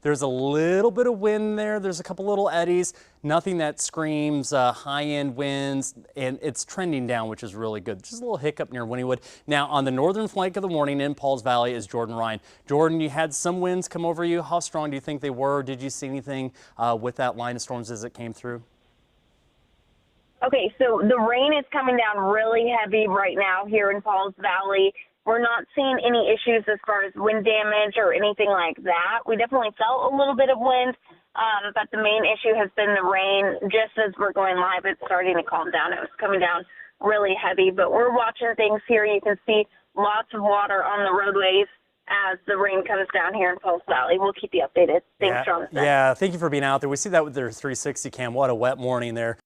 There's a little bit of wind there. There's a couple little eddies, nothing that screams high-end winds, and it's trending down, which is really good. Just a little hiccup near Wynnewood. Now, on the northern flank of the warning in Pauls Valley is Jordan Ryan. Jordan, you had some winds come over you. How strong do you think they were? Did you see anything with that line of storms as it came through? Okay, so the rain is coming down really heavy right now here in Pauls Valley. We're not seeing any issues as far as wind damage or anything like that. We definitely felt a little bit of wind, but the main issue has been the rain. Just as we're going live, it's starting to calm down. It was coming down really heavy, but we're watching things here. You can see lots of water on the roadways as the rain comes down here in Pauls Valley. We'll keep you updated. Thanks, Jonathan. Yeah, thank you for being out there. We see that with their 360 cam. What a wet morning there.